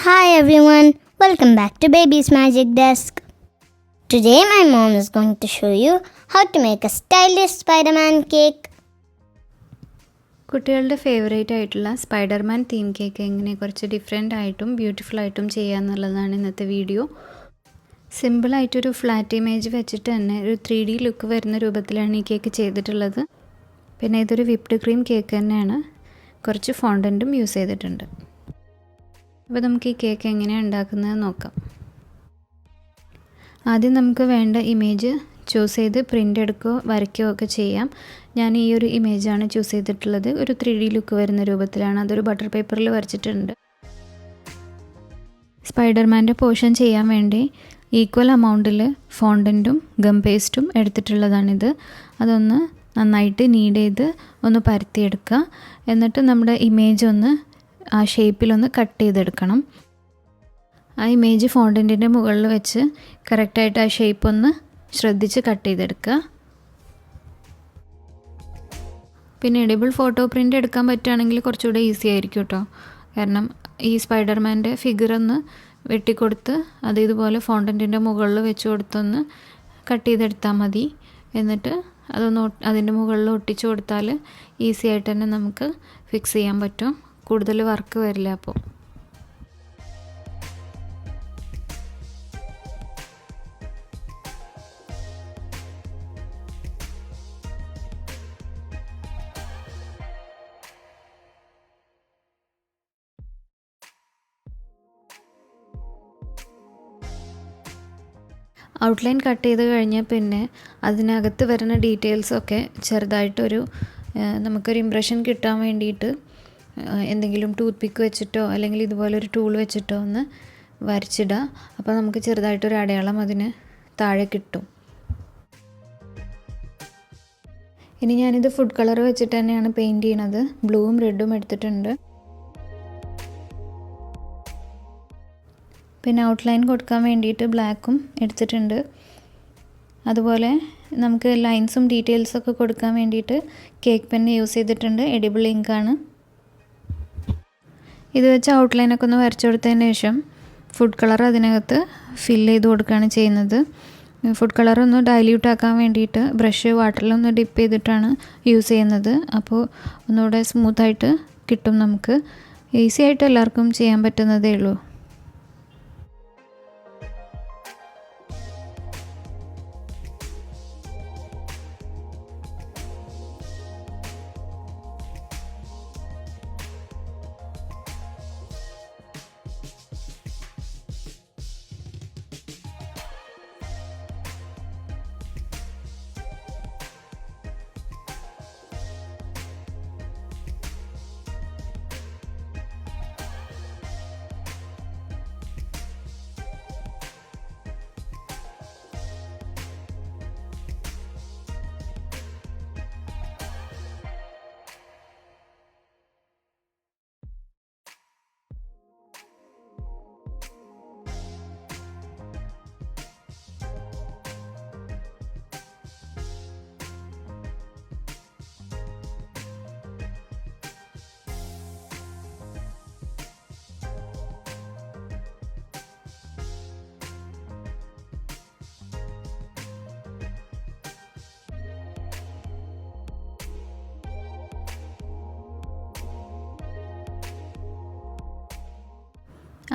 Hi everyone, welcome back to Baby's Magic Desk. Today my mom is going to show you how to make a stylish Spider-Man cake. കുട്ടികളുടെ favourite ആയിട്ടുള്ള Spiderman theme cake എങ്ങനെ കുറച്ച് different ആയിട്ടും beautiful ആയിട്ടും ചെയ്യാന്നുള്ളതാണ് ഇന്നത്തെ video. സിമ്പിളായിട്ടൊരു flat image വെച്ചിട്ട് തന്നെ ഒരു 3D ലുക്ക് വരുന്ന രൂപത്തിലാണ് ഈ കേക്ക് ചെയ്തിട്ടുള്ളത്. പിന്നെ ഇതൊരു വിപ്ഡ് ക്രീം കേക്ക് തന്നെയാണ്. കുറച്ച് ഫോണ്ടൻറ്റും യൂസ് ചെയ്തിട്ടുണ്ട്. അപ്പോൾ നമുക്ക് ഈ കേക്ക് എങ്ങനെയാണ് ഉണ്ടാക്കുന്നത് നോക്കാം. ആദ്യം നമുക്ക് വേണ്ട ഇമേജ് ചൂസ് ചെയ്ത് പ്രിൻ്റ് എടുക്കുകയോ വരയ്ക്കുകയോ ഒക്കെ ചെയ്യാം. ഞാൻ ഈ ഒരു ഇമേജാണ് ചൂസ് ചെയ്തിട്ടുള്ളത്. ഒരു 3D ലുക്ക് വരുന്ന രൂപത്തിലാണ്. അതൊരു ബട്ടർ പേപ്പറിൽ വരച്ചിട്ടുണ്ട്. സ്പൈഡർമാൻ്റെ പോർഷൻ ചെയ്യാൻ വേണ്ടി ഈക്വൽ എമൗണ്ടിൽ ഫോണ്ടൻറ്റും ഗം പേസ്റ്റും എടുത്തിട്ടുള്ളതാണിത്. അതൊന്ന് നന്നായിട്ട് നീഡ് ചെയ്ത് ഒന്ന് പരത്തിയെടുക്കുക. എന്നിട്ട് നമ്മുടെ ഇമേജ് ഒന്ന് ആ ഷേപ്പിലൊന്ന് കട്ട് ചെയ്തെടുക്കണം. ആ ഇമേജ് ഫോണ്ടൻറ്റിൻ്റെ മുകളിൽ വെച്ച് കറക്റ്റായിട്ട് ആ ഷേപ്പ് ഒന്ന് ശ്രദ്ധിച്ച് കട്ട് ചെയ്തെടുക്കുക. പിന്നെ എഡിബിൾ ഫോട്ടോ പ്രിൻ്റ് എടുക്കാൻ പറ്റുകയാണെങ്കിൽ കുറച്ചുകൂടെ ഈസി ആയിരിക്കും കേട്ടോ. കാരണം ഈ സ്പൈഡർമാൻ്റെ ഫിഗർ ഒന്ന് വെട്ടിക്കൊടുത്ത് അത് ഇതുപോലെ ഫോണ്ടൻറ്റിൻ്റെ മുകളിൽ വെച്ച് കൊടുത്തൊന്ന് കട്ട് ചെയ്തെടുത്താൽ മതി. എന്നിട്ട് അതൊന്ന് അതിൻ്റെ മുകളിൽ ഒട്ടിച്ച് കൊടുത്താൽ ഈസി ആയിട്ട് തന്നെ നമുക്ക് ഫിക്സ് ചെയ്യാൻ പറ്റും. കൂടുതൽ വർക്ക് വരില്ല. അപ്പോൾ ഔട്ട്ലൈൻ കട്ട് ചെയ്ത് കഴിഞ്ഞാൽ പിന്നെ അതിനകത്ത് വരുന്ന ഡീറ്റെയിൽസൊക്കെ ചെറുതായിട്ടൊരു നമുക്കൊരു ഇംപ്രഷൻ കിട്ടാൻ വേണ്ടിയിട്ട് എന്തെങ്കിലും ടൂത്ത് പിക്ക് വെച്ചിട്ടോ അല്ലെങ്കിൽ ഇതുപോലൊരു ടൂൾ വെച്ചിട്ടോ ഒന്ന് വരച്ചിടുക. അപ്പോൾ നമുക്ക് ചെറുതായിട്ടൊരു അടയാളം അതിന് താഴെ കിട്ടും. ഇനി ഞാനിത് ഫുഡ് കളർ വെച്ചിട്ട് തന്നെയാണ് പെയിൻറ്റ് ചെയ്യണത്. ബ്ലൂവും റെഡും എടുത്തിട്ടുണ്ട്. പിന്നെ ഔട്ട്ലൈൻ കൊടുക്കാൻ വേണ്ടിയിട്ട് ബ്ലാക്കും എടുത്തിട്ടുണ്ട്. അതുപോലെ നമുക്ക് ലൈൻസും ഡീറ്റെയിൽസൊക്കെ കൊടുക്കാൻ വേണ്ടിയിട്ട് കേക്ക് പെൻ യൂസ് ചെയ്തിട്ടുണ്ട്. എഡിബിൾ ഇങ്കാണ്. ഇത് വെച്ച് ഔട്ട്ലൈനൊക്കെ ഒന്ന് വരച്ചു കൊടുത്തതിന് ശേഷം ഫുഡ് കളർ അതിനകത്ത് ഫില്ല് ചെയ്ത് കൊടുക്കുകയാണ് ചെയ്യുന്നത്. ഫുഡ് കളർ ഒന്ന് ഡൈല്യൂട്ട് ആക്കാൻ വേണ്ടിയിട്ട് ബ്രഷ് വാട്ടറിലൊന്ന് ഡിപ്പ് ചെയ്തിട്ടാണ് യൂസ് ചെയ്യുന്നത്. അപ്പോൾ ഒന്നുകൂടെ സ്മൂത്തായിട്ട് കിട്ടും. നമുക്ക് ഈസി ആയിട്ട് എല്ലാവർക്കും ചെയ്യാൻ പറ്റുന്നതേ ഉള്ളൂ.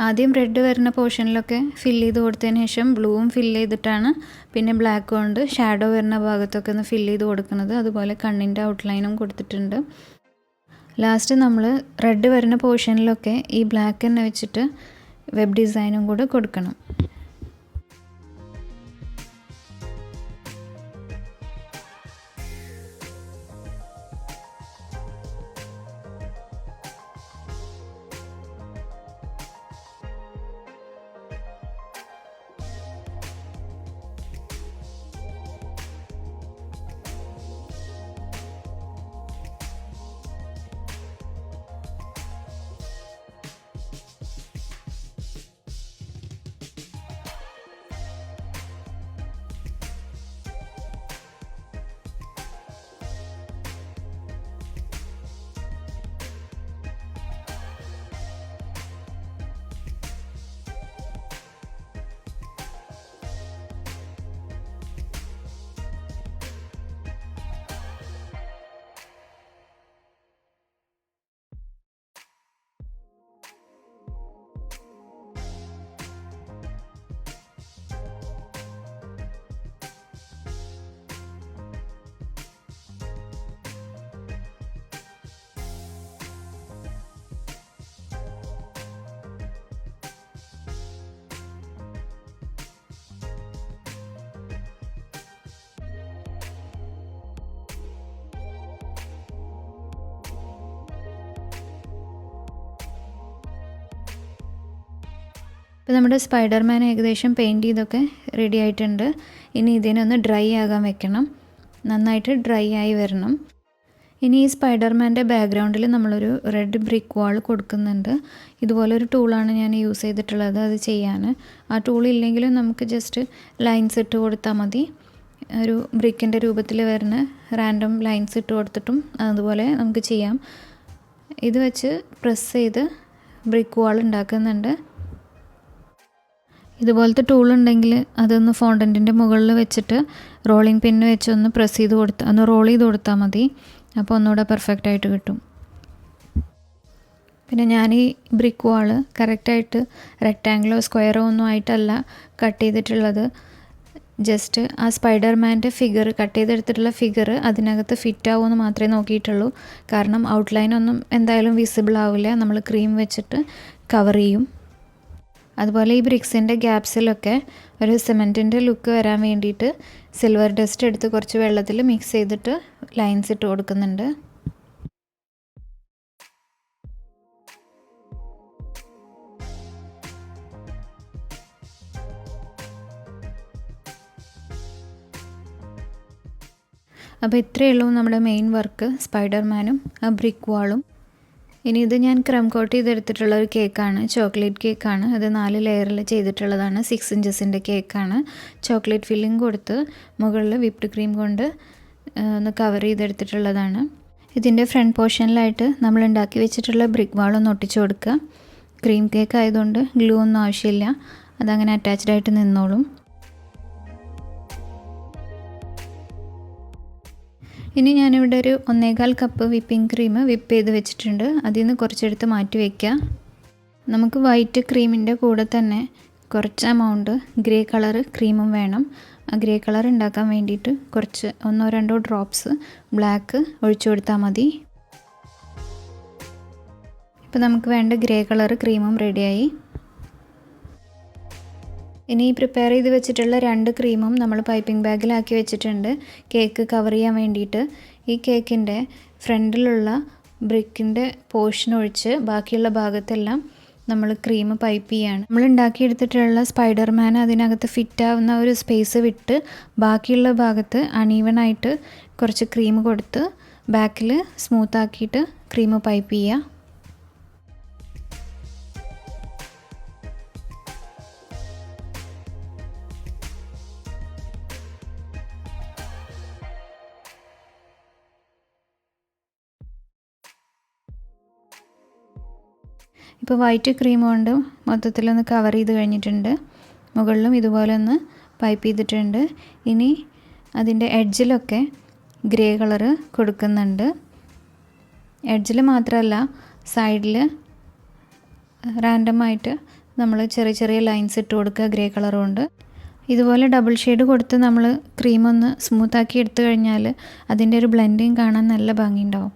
ആദ്യം റെഡ് വരുന്ന പോർഷനിലൊക്കെ ഫില്ല് ചെയ്ത് കൊടുത്തതിന് ശേഷം ബ്ലൂവും ഫില്ല് ചെയ്തിട്ടാണ് പിന്നെ ബ്ലാക്ക് കൊണ്ട് ഷാഡോ വരുന്ന ഭാഗത്തൊക്കെ ഒന്ന് ഫില്ല് ചെയ്ത് കൊടുക്കുന്നത്. അതുപോലെ കണ്ണിൻ്റെ ഔട്ട്ലൈനും കൊടുത്തിട്ടുണ്ട്. ലാസ്റ്റ് നമ്മൾ റെഡ് വരുന്ന പോർഷനിലൊക്കെ ഈ ബ്ലാക്ക് തന്നെ വെച്ചിട്ട് വെബ് ഡിസൈനും കൂടെ കൊടുക്കണം. ഇപ്പോൾ നമ്മുടെ സ്പൈഡർമാൻ ഏകദേശം പെയിൻറ്റ് ചെയ്തൊക്കെ റെഡി ആയിട്ടുണ്ട്. ഇനി ഇതിനൊന്ന് ഡ്രൈ ആകാൻ വെക്കണം. നന്നായിട്ട് ഡ്രൈ ആയി വരണം. ഇനി ഈ സ്പൈഡർമാൻ്റെ ബാക്ക്ഗ്രൗണ്ടിൽ നമ്മളൊരു റെഡ് ബ്രിക്ക് വാൾ കൊടുക്കുന്നുണ്ട്. ഇതുപോലൊരു ടൂളാണ് ഞാൻ യൂസ് ചെയ്തിട്ടുള്ളത് അത് ചെയ്യാൻ. ആ ടൂൾ ഇല്ലെങ്കിലും നമുക്ക് ജസ്റ്റ് ലൈൻസ് ഇട്ട് കൊടുത്താൽ മതി. ഒരു ബ്രിക്കിൻ്റെ രൂപത്തിൽ വരുന്ന റാൻഡം ലൈൻസ് ഇട്ട് കൊടുത്തിട്ടും അതുപോലെ നമുക്ക് ചെയ്യാം. ഇത് വെച്ച് പ്രസ് ചെയ്ത് ബ്രിക്ക് വാൾ ഉണ്ടാക്കുന്നുണ്ട്. ഇതുപോലത്തെ ടൂൾ ഉണ്ടെങ്കിൽ അതൊന്ന് ഫോണ്ടൻറ്റിൻ്റെ മുകളിൽ വെച്ചിട്ട് റോളിംഗ് പിന്ന് വെച്ച് ഒന്ന് പ്രസ് ചെയ്ത് ഒന്ന് റോൾ ചെയ്ത് കൊടുത്താൽ മതി. അപ്പോൾ ഒന്നുകൂടെ പെർഫെക്റ്റ് ആയിട്ട് കിട്ടും. പിന്നെ ഞാൻ ഈ ബ്രിക്ക് വാള് കറക്റ്റായിട്ട് റെക്റ്റാങ്കിളോ സ്ക്വയറോ ഒന്നും ആയിട്ടല്ല കട്ട് ചെയ്തിട്ടുള്ളത്. ജസ്റ്റ് ആ സ്പൈഡർമാൻ്റെ ഫിഗർ കട്ട് ചെയ്തെടുത്തിട്ടുള്ള ഫിഗർ അതിനകത്ത് ഫിറ്റ് ആവുമെന്ന് മാത്രമേ നോക്കിയിട്ടുള്ളൂ. കാരണം ഔട്ട്ലൈൻ ഒന്നും എന്തായാലും വിസിബിൾ ആവില്ല. നമ്മൾ ക്രീം വെച്ചിട്ട് കവർ ചെയ്യും. അതുപോലെ ഈ ബ്രിക്സിൻ്റെ ഗ്യാപ്സിലൊക്കെ ഒരു സിമെൻറ്റിൻ്റെ ലുക്ക് വരാൻ വേണ്ടിയിട്ട് സിൽവർ ഡസ്റ്റ് എടുത്ത് കുറച്ച് വെള്ളത്തിൽ മിക്സ് ചെയ്തിട്ട് ലൈൻസ് ഇട്ട് കൊടുക്കുന്നുണ്ട്. അപ്പോൾ ഇത്രയേ ഉള്ളൂ നമ്മുടെ മെയിൻ വർക്ക്, സ്പൈഡർമാനും ആ ബ്രിക്ക് വാളും. ഇനി ഇത് ഞാൻ ക്രം കോട്ട് ചെയ്തെടുത്തിട്ടുള്ള ഒരു കേക്കാണ്, ചോക്ലേറ്റ് കേക്കാണ്. അത് 4 ലെയറിൽ ചെയ്തിട്ടുള്ളതാണ്. 6 ഇഞ്ചസിൻ്റെ കേക്കാണ്. ചോക്ലേറ്റ് ഫില്ലിംഗ് കൊടുത്ത് മുകളിൽ വിപ്ഡ് ക്രീം കൊണ്ട് ഒന്ന് കവർ ചെയ്തെടുത്തിട്ടുള്ളതാണ്. ഇതിൻ്റെ ഫ്രണ്ട് പോർഷനിലായിട്ട് നമ്മൾ ഉണ്ടാക്കി വെച്ചിട്ടുള്ള ബ്രിക്ക് വാളൊന്ന് ഒട്ടിച്ചു കൊടുക്കുക. ക്രീം കേക്ക് ആയതുകൊണ്ട് ഗ്ലൂ ഒന്നും ആവശ്യമില്ല, അതങ്ങനെ അറ്റാച്ച്ഡ് ആയിട്ട് നിന്നോളും. ഇനി ഞാനിവിടെ ഒരു 1.25 കപ്പ് വിപ്പിംഗ് ക്രീം വിപ്പ് ചെയ്ത് വെച്ചിട്ടുണ്ട്. അതിൽ നിന്ന് കുറച്ചെടുത്ത് മാറ്റി വയ്ക്കുക. നമുക്ക് വൈറ്റ് ക്രീമിൻ്റെ കൂടെ തന്നെ കുറച്ച് എമൗണ്ട് ഗ്രേ കളർ ക്രീമും വേണം. ആ ഗ്രേ കളർ ഉണ്ടാക്കാൻ വേണ്ടിയിട്ട് കുറച്ച് 1-2 ഡ്രോപ്സ് ബ്ലാക്ക് ഒഴിച്ചു കൊടുത്താൽ മതി. ഇപ്പോൾ നമുക്ക് വേണ്ട ഗ്രേ കളർ ക്രീമും റെഡിയായി. ഇനി പ്രിപ്പയർ ചെയ്ത് വെച്ചിട്ടുള്ള 2 ക്രീമും നമ്മൾ പൈപ്പിംഗ് ബാഗിലാക്കി വെച്ചിട്ടുണ്ട് കേക്ക് കവർ ചെയ്യാൻ വേണ്ടിയിട്ട്. ഈ കേക്കിൻ്റെ ഫ്രണ്ടിലുള്ള ബ്രിക്കിൻ്റെ പോർഷൻ ഒഴിച്ച് ബാക്കിയുള്ള ഭാഗത്തെല്ലാം നമ്മൾ ക്രീം പൈപ്പ് ചെയ്യാണ്. നമ്മൾ ഉണ്ടാക്കിയെടുത്തിട്ടുള്ള സ്പൈഡർമാൻ അതിനകത്ത് ഫിറ്റ് ആവുന്ന ഒരു സ്പേസ് വിട്ട് ബാക്കിയുള്ള ഭാഗത്ത് അണീവനായിട്ട് കുറച്ച് ക്രീം കൊടുത്ത് ബാക്കിൽ സ്മൂത്താക്കിയിട്ട് ക്രീം പൈപ്പ് ചെയ്യുക. ഇപ്പോൾ വൈറ്റ് ക്രീം കൊണ്ട് മൊത്തത്തിലൊന്ന് കവർ ചെയ്ത് കഴിഞ്ഞിട്ടുണ്ട്. മുകളിലും ഇതുപോലെ ഒന്ന് പൈപ്പ് ചെയ്തിട്ടുണ്ട്. ഇനി അതിൻ്റെ എഡ്ജിലൊക്കെ ഗ്രേ കളറ് കൊടുക്കുന്നുണ്ട്. എഡ്ജിൽ മാത്രമല്ല സൈഡിൽ റാൻഡമായിട്ട് നമ്മൾ ചെറിയ ചെറിയ ലൈൻസ് ഇട്ട് കൊടുക്കുക ഗ്രേ കളർ കൊണ്ട്. ഇതുപോലെ ഡബിൾ ഷെയ്ഡ് കൊടുത്ത് നമ്മൾ ക്രീം ഒന്ന് സ്മൂത്താക്കി എടുത്തു കഴിഞ്ഞാൽ അതിൻ്റെ ഒരു ബ്ലെൻഡിങ് കാണാൻ നല്ല ഭംഗിയുണ്ടാവും.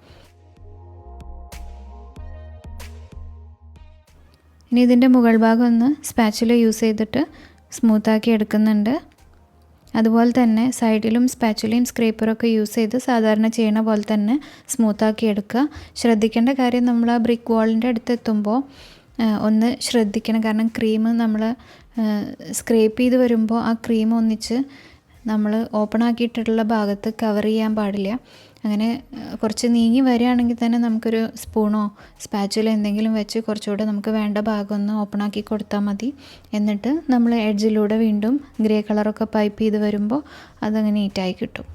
ഇനി ഇതിൻ്റെ മുകൾ ഭാഗം ഒന്ന് സ്പാച്ചുല യൂസ് ചെയ്തിട്ട് സ്മൂത്താക്കി എടുക്കുന്നുണ്ട്. അതുപോലെ തന്നെ സൈഡിലും സ്പാച്ചുലയും സ്ക്രേപ്പറൊക്കെ യൂസ് ചെയ്ത് സാധാരണ ചെയ്യണ പോലെ തന്നെ സ്മൂത്താക്കി എടുക്കുക. ശ്രദ്ധിക്കേണ്ട കാര്യം നമ്മൾ ആ ബ്രിക്ക് വാളിൻ്റെ അടുത്തെത്തുമ്പോൾ ഒന്ന് ശ്രദ്ധിക്കണം. കാരണം ക്രീം നമ്മൾ സ്ക്രേപ്പ് ചെയ്ത് വരുമ്പോൾ ആ ക്രീം ഒന്നിച്ച് നമ്മൾ ഓപ്പൺ ആക്കിയിട്ടുള്ള ഭാഗത്ത് കവർ ചെയ്യാൻ പാടില്ല. അങ്ങനെ കുറച്ച് നീങ്ങി വരികയാണെങ്കിൽ തന്നെ നമുക്കൊരു സ്പൂണോ സ്പാച്ചുലോ എന്തെങ്കിലും വെച്ച് കുറച്ചുകൂടെ നമുക്ക് വേണ്ട ഭാഗം ഒന്ന് ഓപ്പൺ ആക്കി കൊടുത്താൽ മതി. എന്നിട്ട് നമ്മൾ എഡ്ജിലൂടെ വീണ്ടും ഗ്രേ കളറൊക്കെ പൈപ്പ് ചെയ്ത് വരുമ്പോൾ അതങ്ങനെ നീറ്റായി കിട്ടും.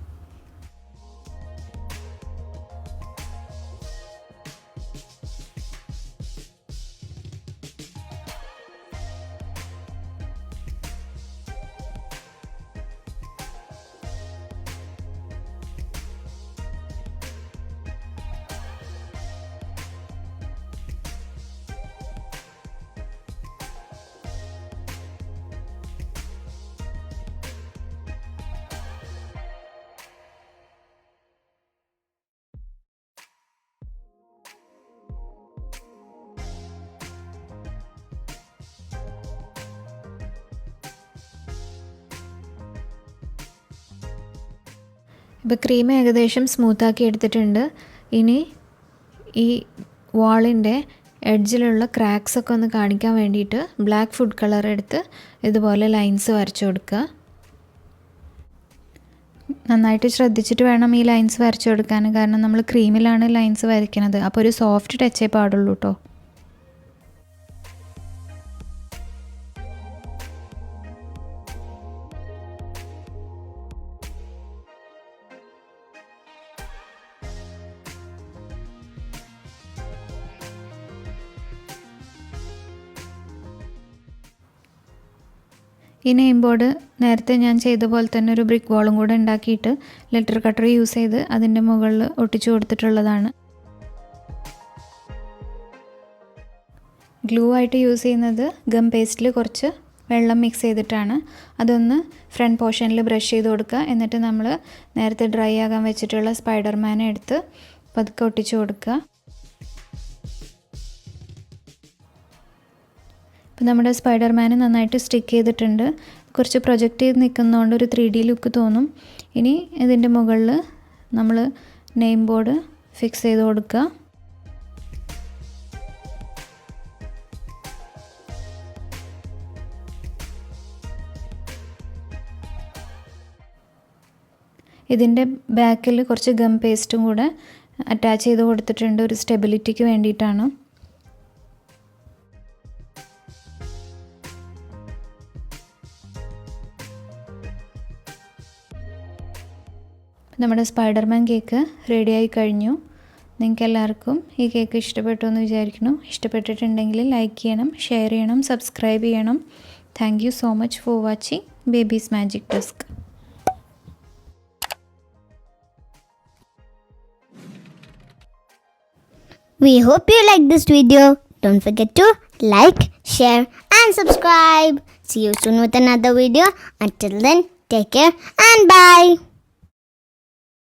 ഇപ്പോൾ ക്രീം ഏകദേശം സ്മൂത്താക്കി എടുത്തിട്ടുണ്ട്. ഇനി ഈ വാളിൻ്റെ എഡ്ജിലുള്ള ക്രാക്സൊക്കെ ഒന്ന് കാണിക്കാൻ വേണ്ടിയിട്ട് ബ്ലാക്ക് ഫുഡ് കളർ എടുത്ത് ഇതുപോലെ ലൈൻസ് വരച്ചു കൊടുക്കുക. നന്നായിട്ട് ശ്രദ്ധിച്ചിട്ട് വേണം ഈ ലൈൻസ് വരച്ചു കൊടുക്കാൻ, കാരണം നമ്മൾ ക്രീമിലാണ് ലൈൻസ് വരയ്ക്കുന്നത്. അപ്പോൾ ഒരു സോഫ്റ്റ് ടച്ചേ പാടുള്ളൂ കേട്ടോ. ഈ നെയിം ബോർഡ് നേരത്തെ ഞാൻ ചെയ്ത പോലെ തന്നെ ഒരു ബ്രിക്ക് വാളും കൂടെ ഉണ്ടാക്കിയിട്ട് ലെറ്റർ കട്ടർ യൂസ് ചെയ്ത് അതിൻ്റെ മുകളിൽ ഒട്ടിച്ചു കൊടുത്തിട്ടുള്ളതാണ്. ഗ്ലൂ ആയിട്ട് യൂസ് ചെയ്യുന്നത് ഗം പേസ്റ്റിൽ കുറച്ച് വെള്ളം മിക്സ് ചെയ്തിട്ടാണ്. അതൊന്ന് ഫ്രണ്ട് പോർഷനിൽ ബ്രഷ് ചെയ്ത് കൊടുക്കുക. എന്നിട്ട് നമ്മൾ നേരത്തെ ഡ്രൈ ആകാൻ വെച്ചിട്ടുള്ള സ്പൈഡർമാനെ എടുത്ത് പതുക്കെ ഒട്ടിച്ചു കൊടുക്കുക. ഇപ്പോൾ നമ്മുടെ സ്പൈഡർമാൻ നന്നായിട്ട് സ്റ്റിക്ക് ചെയ്തിട്ടുണ്ട്. കുറച്ച് പ്രൊജക്റ്റ് ചെയ്ത് നിൽക്കുന്നതുകൊണ്ട് ഒരു 3D ലുക്ക് തോന്നും. ഇനി ഇതിൻ്റെ മുകളിൽ നമ്മൾ നെയിം ബോർഡ് ഫിക്സ് ചെയ്ത് കൊടുക്കുക. ഇതിൻ്റെ ബാക്കിൽ കുറച്ച് ഗം പേസ്റ്റും കൂടെ അറ്റാച്ച് ചെയ്ത് കൊടുത്തിട്ടുണ്ട്, ഒരു സ്റ്റെബിലിറ്റിക്ക് വേണ്ടിയിട്ടാണ്. നമ്മുടെ സ്പൈഡർമാൻ കേക്ക് റെഡിയായി കഴിഞ്ഞു. നിങ്ങൾക്ക് എല്ലാവർക്കും ഈ കേക്ക് ഇഷ്ടപ്പെട്ടു എന്ന് വിചാരിക്കുന്നു. ഇഷ്ടപ്പെട്ടിട്ടുണ്ടെങ്കിൽ ലൈക്ക് ചെയ്യണം, ഷെയർ ചെയ്യണം, സബ്സ്ക്രൈബ് ചെയ്യണം. Thank you so much for watching babies magic desk. We hope you like this video. Don't forget to like, share and subscribe. See you soon with another video. Until then, take care and bye.